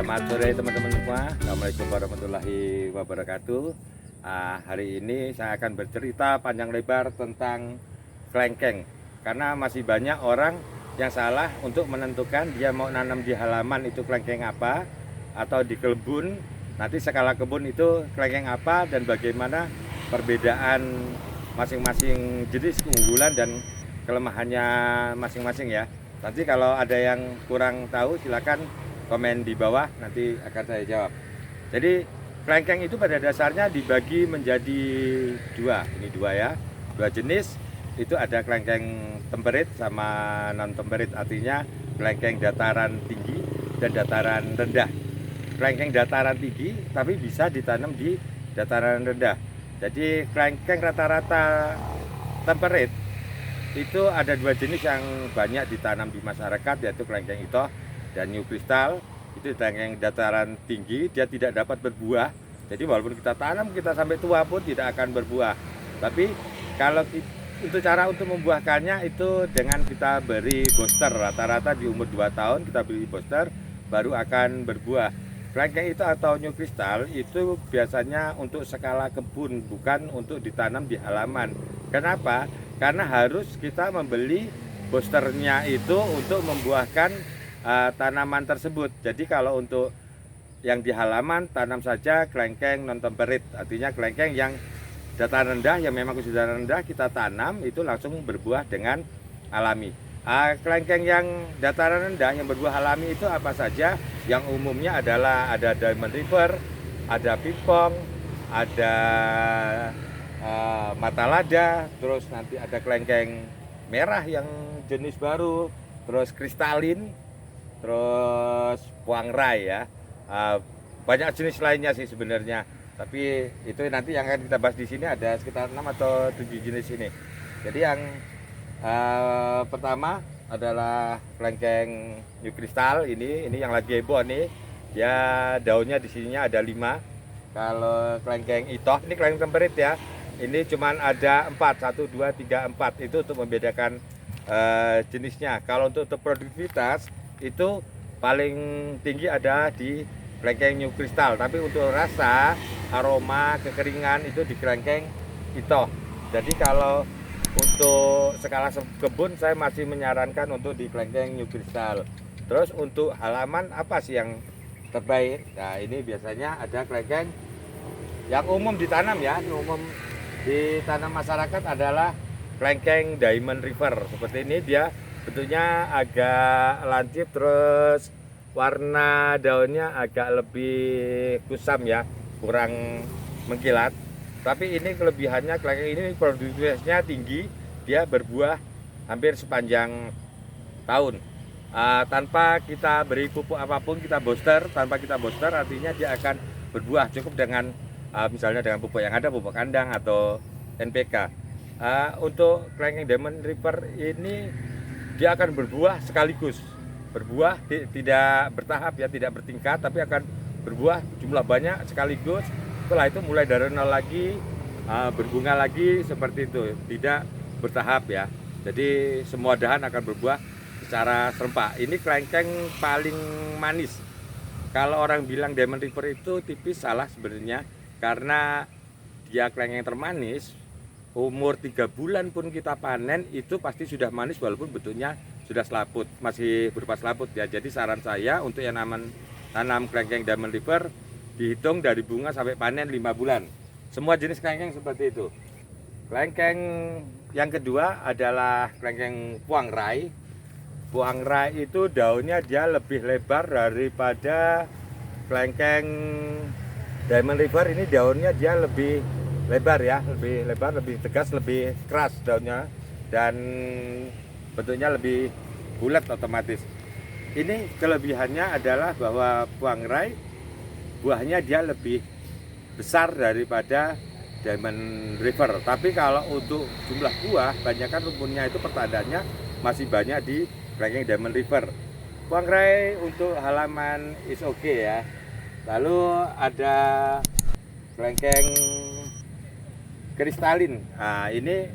Selamat sore teman-teman semua. Assalamualaikum warahmatullahi wabarakatuh. Hari ini saya akan bercerita panjang lebar tentang kelengkeng. Karena masih banyak orang yang salah untuk menentukan dia mau nanam di halaman itu kelengkeng apa, atau di kebun nanti skala kebun itu kelengkeng apa, dan bagaimana perbedaan masing-masing jenis, keunggulan dan kelemahannya masing-masing ya. Nanti kalau ada yang kurang tahu silakan komen di bawah, nanti akan saya jawab. Jadi kelengkeng itu pada dasarnya dibagi menjadi dua. Ini dua ya, dua jenis. Itu ada kelengkeng temperit sama non temperit, artinya kelengkeng dataran tinggi dan dataran rendah. Kelengkeng dataran tinggi tapi bisa ditanam di dataran rendah. Jadi kelengkeng rata-rata temperit itu ada dua jenis yang banyak ditanam di masyarakat, yaitu kelengkeng itoh dan new crystal. Itu kelengkeng dataran tinggi, dia tidak dapat berbuah. Jadi walaupun kita tanam, kita sampai tua pun tidak akan berbuah. Tapi kalau untuk cara untuk membuahkannya itu dengan kita beri booster, rata-rata di umur 2 tahun kita beri booster baru akan berbuah. Kelengkeng itu atau new crystal itu biasanya untuk skala kebun, bukan untuk ditanam di halaman. Kenapa? Karena harus kita membeli boosternya itu untuk membuahkan tanaman tersebut. Jadi kalau untuk yang di halaman, tanam saja kelengkeng non temperit, artinya kelengkeng yang dataran rendah, yang memang khusus dataran rendah kita tanam itu langsung berbuah dengan alami. Kelengkeng yang dataran rendah yang berbuah alami itu apa saja? Yang umumnya adalah ada Diamond River, ada Pimpong, ada Matalada, terus nanti ada kelengkeng merah yang jenis baru, terus kristalin, terus puangrai ya. Banyak jenis lainnya sih sebenarnya, tapi itu nanti yang akan kita bahas di sini ada sekitar 6 atau 7 jenis ini. Jadi yang pertama adalah kelengkeng new crystal. Ini yang lagi heboh nih. Ya, daunnya di sininya ada 5. Kalau kelengkeng itoh, ini kelengkeng temperit ya. Ini cuman ada 4, 1, 2, 3, 4. Itu untuk membedakan jenisnya. Kalau untuk produktivitas itu paling tinggi ada di kelengkeng new crystal, tapi untuk rasa, aroma, kekeringan itu di kelengkeng itoh. Jadi kalau untuk skala kebun saya masih menyarankan untuk di kelengkeng new crystal. Terus untuk halaman apa sih yang terbaik? Nah, ini biasanya ada kelengkeng yang umum ditanam ya, umum ditanam masyarakat adalah kelengkeng Diamond River. Seperti ini, dia bentuknya agak lancip, terus warna daunnya agak lebih kusam ya, kurang mengkilat. Tapi ini kelebihannya, kelengkeng ini produktivitasnya tinggi, dia berbuah hampir sepanjang tahun. Tanpa kita beri pupuk apapun, kita booster, tanpa kita booster artinya dia akan berbuah cukup dengan misalnya dengan pupuk yang ada, pupuk kandang atau NPK. Untuk kelengkeng Diamond River ini dia akan berbuah sekaligus, berbuah tidak bertahap ya, tidak bertingkat, tapi akan berbuah jumlah banyak sekaligus. Setelah itu mulai dari nol lagi, berbunga lagi, seperti itu, tidak bertahap ya. Jadi semua dahan akan berbuah secara serempak. Ini kelengkeng paling manis. Kalau orang bilang Diamond River itu tipis, salah sebenarnya, karena dia kelengkeng termanis. Umur 3 bulan pun kita panen itu pasti sudah manis, walaupun bentuknya sudah selaput, masih berupa selaput ya. Jadi saran saya untuk yang tanam kelengkeng Diamond River, dihitung dari bunga sampai panen 5 bulan. Semua jenis kelengkeng seperti itu. Kelengkeng yang kedua adalah kelengkeng puangrai. Puangrai itu daunnya dia lebih lebar daripada kelengkeng Diamond River. Ini daunnya dia lebih lebar ya, lebih lebar, lebih tegas, lebih keras daunnya, dan bentuknya lebih bulat otomatis. Ini kelebihannya adalah bahwa puangrai buahnya dia lebih besar daripada Diamond River. Tapi kalau untuk jumlah buah, banyakkan rumputnya itu pertandaannya masih banyak di kelengkeng Diamond River. Puangrai untuk halaman is okay ya. Lalu ada kelengkeng kristalin. Nah, ini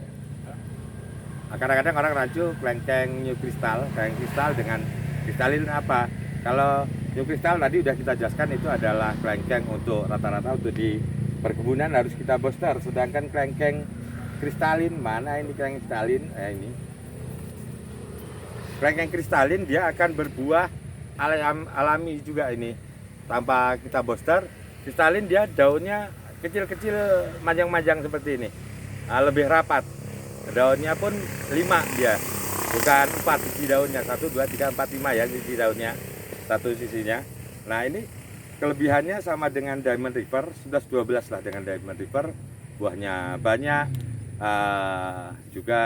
kadang-kadang orang rancu kelengkeng new crystal, kelengkeng kristal dengan kristalin apa? Kalau New Crystal tadi udah kita jelaskan itu adalah kelengkeng untuk rata-rata untuk di perkebunan harus kita booster, sedangkan kelengkeng kristalin, mana ini kelengkeng kristalin? Ini kelengkeng kristalin dia akan berbuah alami juga ini tanpa kita booster. Kristalin dia daunnya kecil-kecil, manjang-manjang seperti ini, lebih rapat. Daunnya pun 5 dia, bukan 4 sisi daunnya, 1, 2, 3, 4, 5 ya sisi daunnya, satu sisinya. Nah ini kelebihannya sama dengan Diamond River, 11-12 lah dengan Diamond River. Buahnya banyak, juga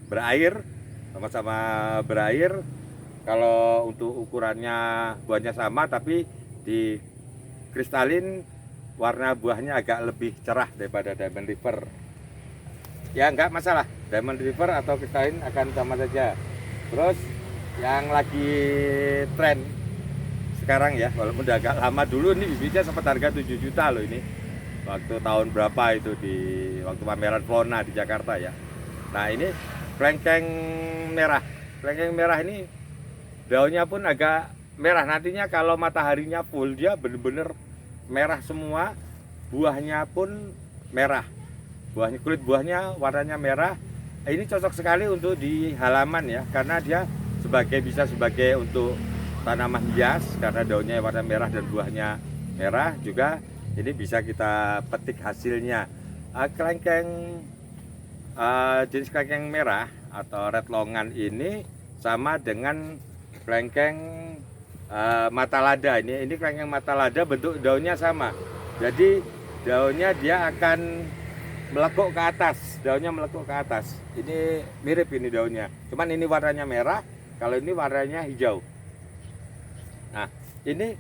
berair, sama-sama berair. Kalau untuk ukurannya buahnya sama, tapi di kristalin warna buahnya agak lebih cerah daripada Diamond River. Ya nggak masalah, Diamond River atau kristalin akan sama saja. Terus yang lagi tren sekarang ya, walaupun udah agak lama, dulu ini bibitnya sempat harga 7 juta loh ini. Waktu tahun berapa itu, di waktu pameran Flona di Jakarta ya. Nah ini kelengkeng merah. Kelengkeng merah ini daunnya pun agak merah. Nantinya kalau mataharinya full dia bener-bener merah semua. Buahnya pun merah. Kulit buahnya warnanya merah. Ini cocok sekali untuk di halaman ya, karena dia bisa sebagai untuk tanaman hias karena daunnya warna merah dan buahnya merah. Juga ini bisa kita petik hasilnya. Kelengkeng jenis kelengkeng merah atau red longan ini sama dengan kelengkeng mata lada. Ini kelengkeng mata lada, bentuk daunnya sama. Jadi daunnya dia akan melekuk ke atas, daunnya melekuk ke atas. Ini mirip ini daunnya, cuman ini warnanya merah, kalau ini warnanya hijau. Nah ini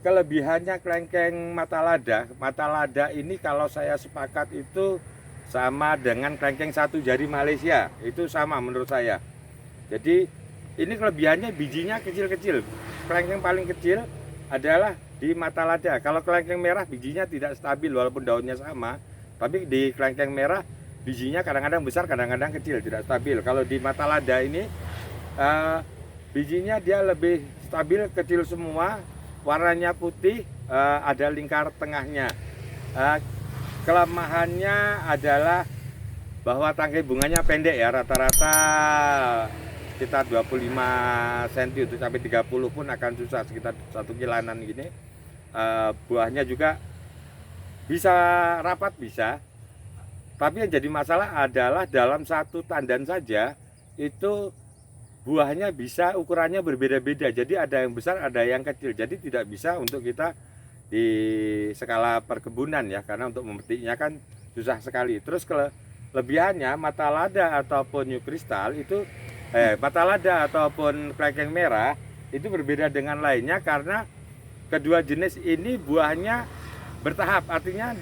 kelebihannya kelengkeng mata lada. Mata lada ini kalau saya sepakat itu sama dengan kelengkeng satu jari Malaysia, itu sama menurut saya. Jadi ini kelebihannya bijinya kecil-kecil. Kelengkeng paling kecil adalah di mata lada. Kalau kelengkeng merah bijinya tidak stabil walaupun daunnya sama, tapi di kelengkeng merah bijinya kadang-kadang besar, kadang-kadang kecil, tidak stabil. Kalau di mata lada ini bijinya dia lebih stabil, kecil semua, warnanya putih, ada lingkar tengahnya. Kelemahannya adalah bahwa tangkai bunganya pendek ya, rata-rata sekitar 25 cm untuk sampai 30 pun akan susah, sekitar 1 kilanan gini. Buahnya juga bisa rapat, bisa, tapi yang jadi masalah adalah dalam satu tandan saja itu buahnya bisa ukurannya berbeda-beda. Jadi ada yang besar, ada yang kecil, jadi tidak bisa untuk kita di skala perkebunan ya, karena untuk memetiknya kan susah sekali. Terus kelebihannya mata lada ataupun New Crystal itu mata lada ataupun kelengkeng merah itu berbeda dengan lainnya, karena kedua jenis ini buahnya bertahap. Artinya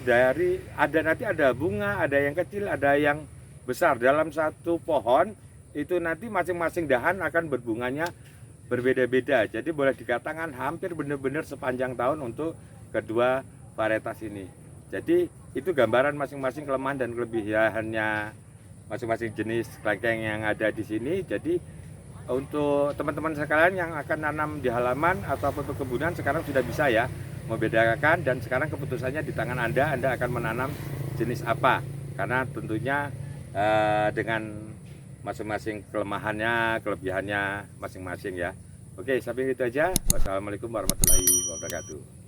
nanti ada bunga, ada yang kecil, ada yang besar dalam satu pohon. Itu nanti masing-masing dahan akan berbunganya berbeda-beda. Jadi boleh dikatakan hampir benar-benar sepanjang tahun untuk kedua varietas ini. Jadi itu gambaran masing-masing kelemahan dan kelebihannya masing-masing jenis kelengkeng yang ada di sini. Jadi untuk teman-teman sekalian yang akan nanam di halaman ataupun perkebunan sekarang sudah bisa ya membedakan, dan sekarang keputusannya di tangan Anda akan menanam jenis apa, karena tentunya dengan masing-masing kelemahannya, kelebihannya masing-masing ya. Oke, sampai itu aja. Wassalamualaikum warahmatullahi wabarakatuh.